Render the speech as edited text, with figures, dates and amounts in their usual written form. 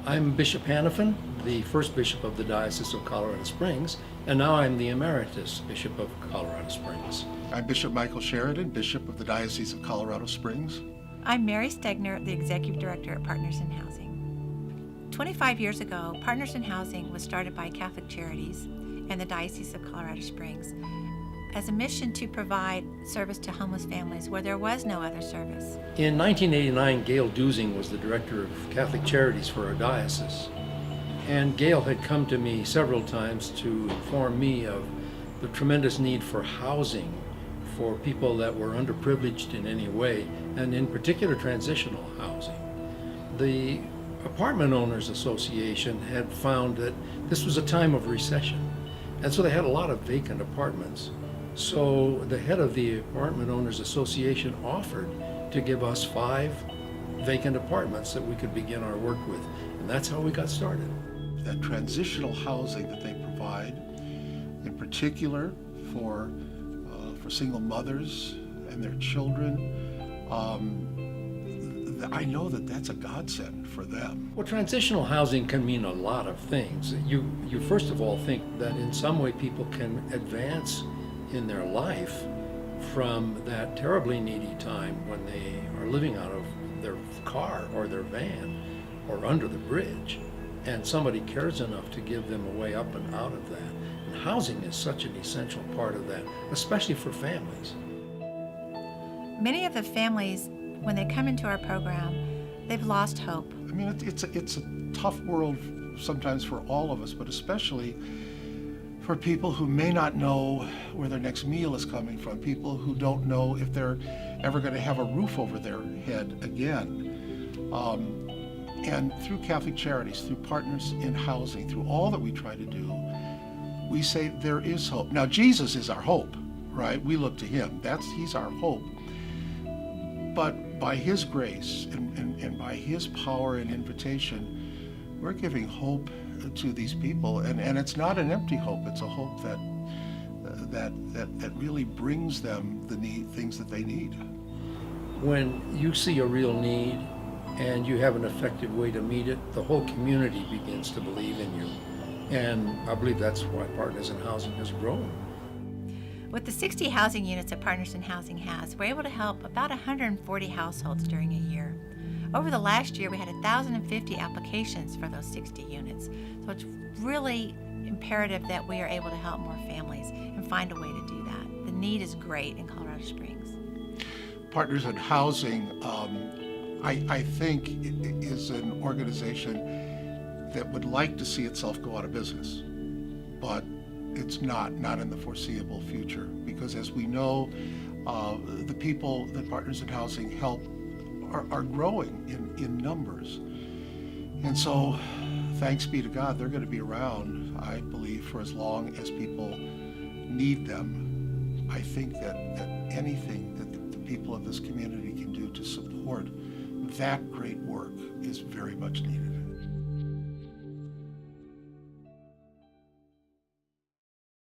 I'm Bishop Hannafin, the first bishop of the Diocese of Colorado Springs, and now I'm the Emeritus Bishop of Colorado Springs. I'm Bishop Michael Sheridan, Bishop of the Diocese of Colorado Springs. I'm Mary Stegner, the Executive Director at Partners in Housing. 25 years ago, Partners in Housing was started by Catholic Charities and the Diocese of Colorado Springs as a mission to provide service to homeless families where there was no other service. In 1989, Gail Dusing was the Director of Catholic Charities for our diocese. And Gail had come to me several times to inform me of the tremendous need for housing for people that were underprivileged in any way, and in particular transitional housing. The Apartment Owners Association had found that this was a time of recession, and so they had a lot of vacant apartments. So the head of the Apartment Owners Association offered to give us 5 vacant apartments that we could begin our work with, and that's how we got started. That transitional housing that they provide, in particular for single mothers and their children, I know that that's a godsend for them. Well, transitional housing can mean a lot of things. You first of all think that in some way people can advance in their life from that terribly needy time when they are living out of their car or their van or under the bridge, and somebody cares enough to give them a way up and out of that. And housing is such an essential part of that, especially for families. Many of the families, when they come into our program, they've lost hope. I mean, it's a tough world sometimes for all of us, but especially for people who may not know where their next meal is coming from, people who don't know if they're ever going to have a roof over their head again. And through Catholic Charities, through Partners in Housing, through all that we try to do, we say there is hope. Now, Jesus is our hope, right? We look to him. He's our hope. But by his grace and by his power and invitation, we're giving hope to these people, and it's not an empty hope. It's a hope that really brings them the things that they need. When you see a real need and you have an effective way to meet it, the whole community begins to believe in you. And I believe that's why Partners in Housing has grown. With the 60 housing units that Partners in Housing has, we're able to help about 140 households during a year. Over the last year, we had 1,050 applications for those 60 units. So it's really imperative that we are able to help more families and find a way to do that. The need is great in Colorado Springs. Partners in Housing, I think, is an organization that would like to see itself go out of business, but it's not in the foreseeable future, because as we know, the people that Partners in Housing help are growing in numbers. And so, thanks be to God, they're going to be around, I believe, for as long as people need them. I think that anything that the people of this community can do to support that great work is very much needed.